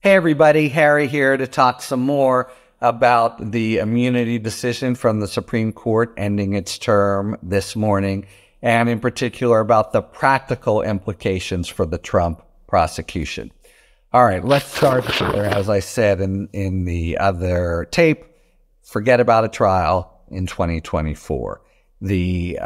Hey everybody, Harry here to talk some more about the immunity decision from the Supreme Court ending its term this morning, and in particular about the practical implications for the Trump prosecution. All right, let's start here. As I said in the other tape, forget about a trial in 2024. The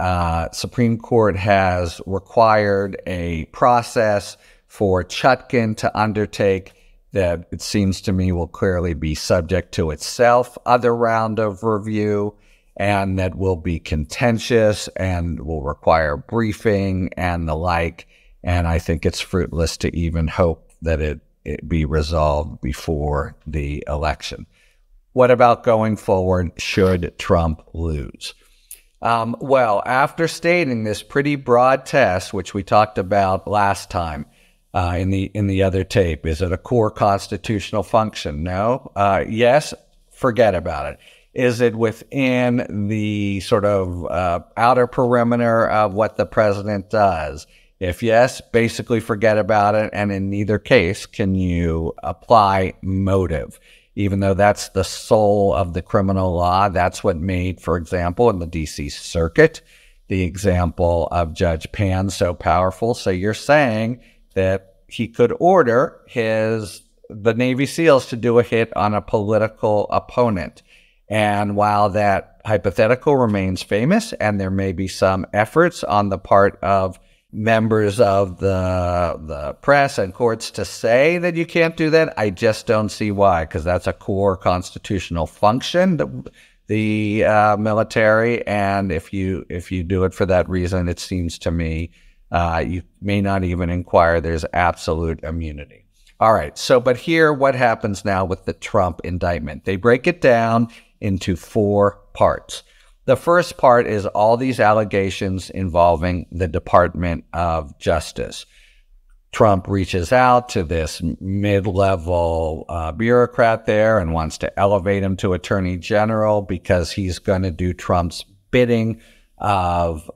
Supreme Court has required a process for Chutkan to undertake that it seems to me will clearly be subject to itself, other round of review, and that will be contentious and will require briefing and the like. And I think it's fruitless to even hope that it be resolved before the election. What about going forward should Trump lose? Well, after stating this pretty broad test, which we talked about last time, in the other tape, is it a core constitutional function? No. Yes. Forget about it. Is it within the sort of outer perimeter of what the president does? If yes, basically forget about it. And in neither case can you apply motive, even though that's the soul of the criminal law. That's what made, for example, in the D.C. Circuit, the example of Judge Pan so powerful. So you're saying that he could order the Navy SEALs to do a hit on a political opponent. And while that hypothetical remains famous, and there may be some efforts on the part of members of the press and courts to say that you can't do that, I just don't see why, because that's a core constitutional function, the military. And if you do it for that reason, it seems to me you may not even inquire. There's absolute immunity. All right. So, but here, what happens now with the Trump indictment? They break it down into 4 parts. The first part is all these allegations involving the Department of Justice. Trump reaches out to this mid-level bureaucrat there and wants to elevate him to attorney general because he's going to do Trump's bidding of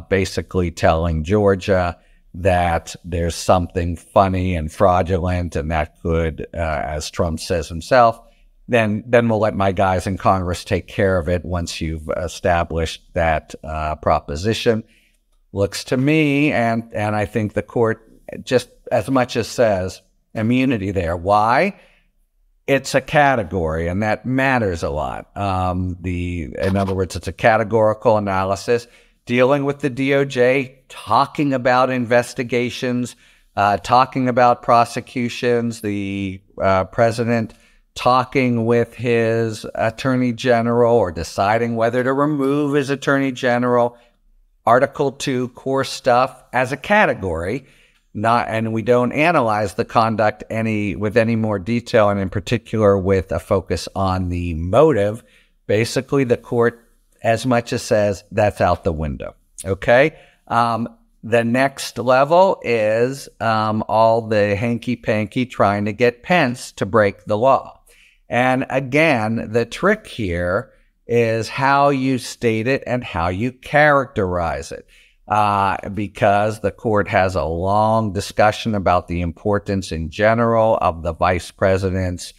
basically telling Georgia that there's something funny and fraudulent, and that could, as Trump says himself, then we'll let my guys in Congress take care of it once you've established that proposition. Looks to me, and I think the court just as much as says immunity there. Why? It's a category, and that matters a lot. In other words, it's a categorical analysis dealing with the DOJ, talking about investigations, talking about prosecutions, the president talking with his attorney general or deciding whether to remove his attorney general. Article 2 core stuff as a category. And we don't analyze the conduct with any more detail, and in particular with a focus on the motive. Basically, the court as much as says that's out the window. Okay. The next level is all the hanky-panky trying to get Pence to break the law. And again, the trick here is how you state it and how you characterize it. Because the court has a long discussion about the importance in general of the vice president's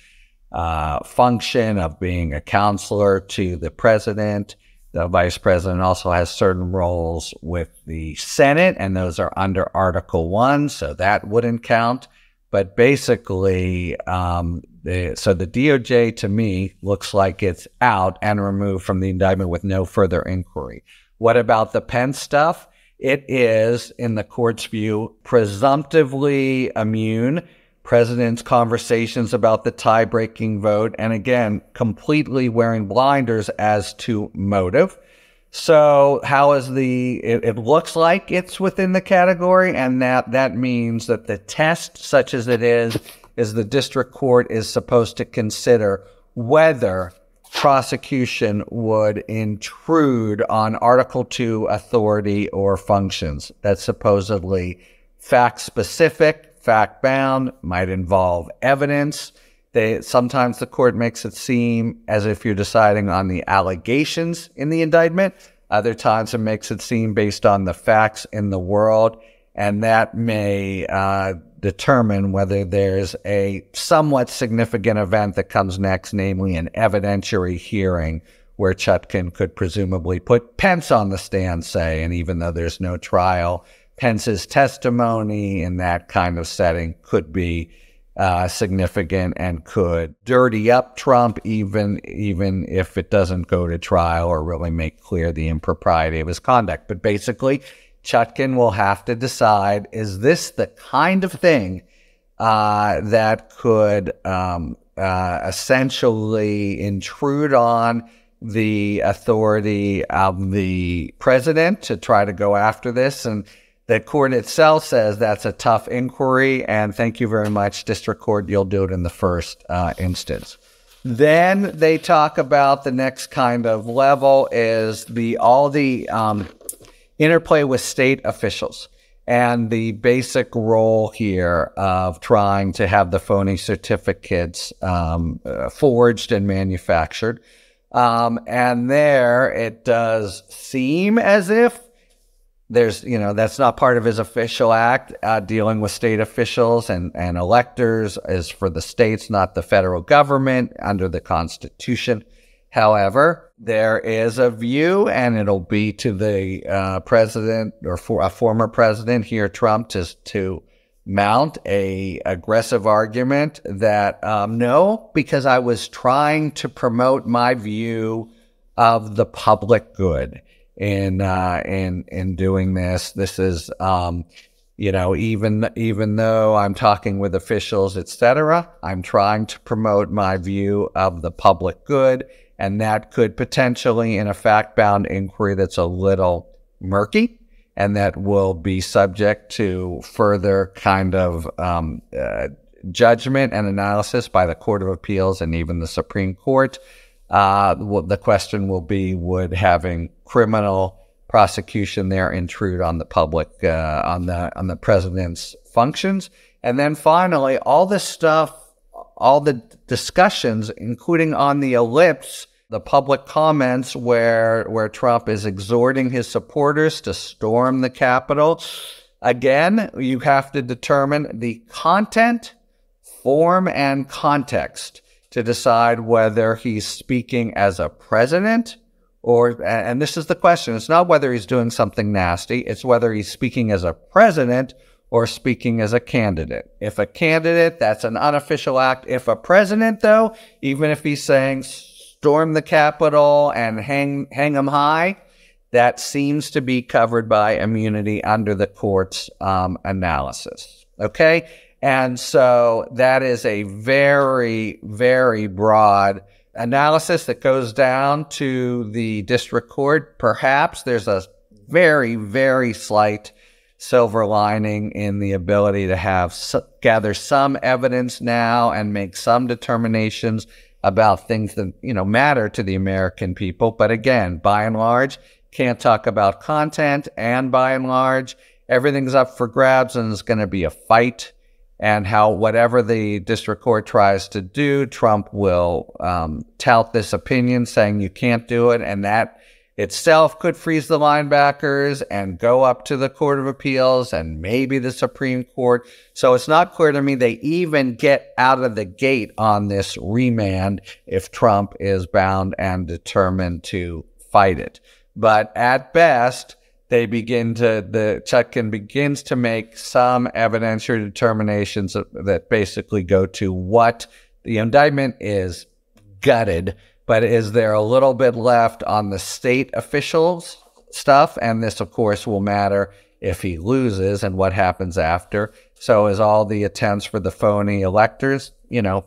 function of being a counselor to the president. The vice president also has certain roles with the Senate, and those are under Article 1, so that wouldn't count. But basically, so the DOJ, to me, looks like it's out and removed from the indictment with no further inquiry. What about the Pence stuff? It is, in the court's view, presumptively immune. President's conversations about the tie-breaking vote, and again, completely wearing blinders as to motive. So how is it looks like it's within the category, and that means that the test, such as it is the district court is supposed to consider whether prosecution would intrude on Article 2 authority or functions. That's supposedly fact-specific, fact-bound, might involve evidence. Sometimes the court makes it seem as if you're deciding on the allegations in the indictment. Other times it makes it seem based on the facts in the world, and that may determine whether there's a somewhat significant event that comes next, namely an evidentiary hearing where Chutkan could presumably put Pence on the stand, say, and even though there's no trial, Pence's testimony in that kind of setting could be significant and could dirty up Trump, even if it doesn't go to trial or really make clear the impropriety of his conduct. But basically, Chutkan will have to decide, is this the kind of thing that could essentially intrude on the authority of the president to try to go after this? And the court itself says that's a tough inquiry, and thank you very much, District Court, you'll do it in the first instance. Then they talk about the next kind of level is all the interplay with state officials and the basic role here of trying to have the phony certificates forged and manufactured. And there it does seem as if there's, that's not part of his official act. Dealing with state officials and electors is for the states, not the federal government under the Constitution. However, there is a view, and it'll be to the president or for a former president here, Trump, to mount a aggressive argument that no, because I was trying to promote my view of the public good in doing this. This is even though I'm talking with officials, etc., I'm trying to promote my view of the public good. And that could potentially, in a fact-bound inquiry that's a little murky and that will be subject to further kind of judgment and analysis by the Court of Appeals and even the Supreme Court, the question will be, would having criminal prosecution there intrude on the public, on the president's functions? And then finally, all this stuff, all the discussions, including on the ellipse, the public comments where Trump is exhorting his supporters to storm the Capitol. Again, you have to determine the content, form, and context to decide whether he's speaking as a president or, and this is the question, it's not whether he's doing something nasty, it's whether he's speaking as a president or speaking as a candidate. If a candidate, that's an unofficial act. If a president, though, even if he's saying storm the Capitol and hang them high, that seems to be covered by immunity under the court's analysis. Okay? And so that is a very, very broad analysis that goes down to the district court. Perhaps there's a very, very slight silver lining in the ability to gather some evidence now and make some determinations about things that, matter to the American people. But again, by and large, can't talk about content, and by and large, everything's up for grabs and it's going to be a fight. And whatever the district court tries to do, Trump will tout this opinion saying you can't do it, and that itself could freeze the linebackers and go up to the Court of Appeals and maybe the Supreme Court. So it's not clear to me they even get out of the gate on this remand if Trump is bound and determined to fight it. But at best, Chutkan begins to make some evidentiary determinations that basically go to what the indictment is gutted, but is there a little bit left on the state officials stuff? And this, of course, will matter if he loses and what happens after. So is all the attempts for the phony electors,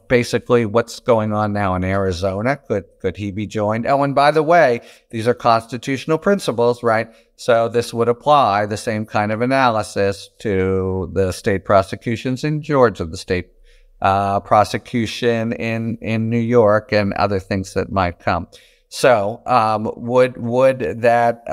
basically what's going on now in Arizona? Could he be joined? Oh, and by the way, these are constitutional principles, right? So this would apply the same kind of analysis to the state prosecutions in Georgia, the state prosecution in New York, and other things that might come. So would that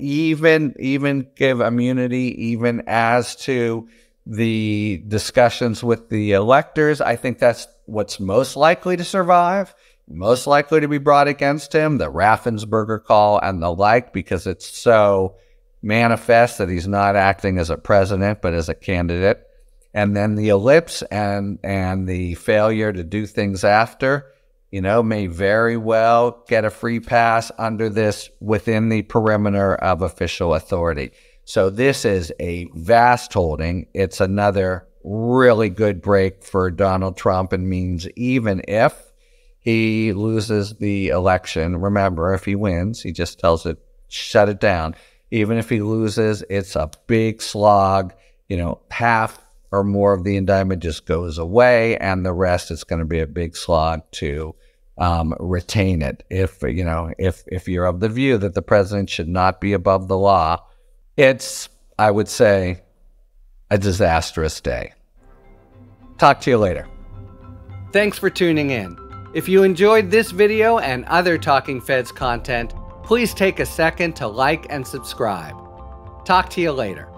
even give immunity even as to the discussions with the electors? I think that's what's most likely to survive, most likely to be brought against him, the Raffensperger call and the like, because it's so manifest that he's not acting as a president but as a candidate. And then the ellipse and the failure to do things after, may very well get a free pass under this within the perimeter of official authority. So this is a vast holding. It's another really good break for Donald Trump, and means even if he loses the election, remember, if he wins, he just tells it, shut it down. Even if he loses, it's a big slog. Half or more of the indictment just goes away, and the rest is going to be a big slog to retain it. If you're of the view that the president should not be above the law, it's, I would say, a disastrous day. Talk to you later. Thanks for tuning in. If you enjoyed this video and other Talking Feds content, please take a second to like and subscribe. Talk to you later.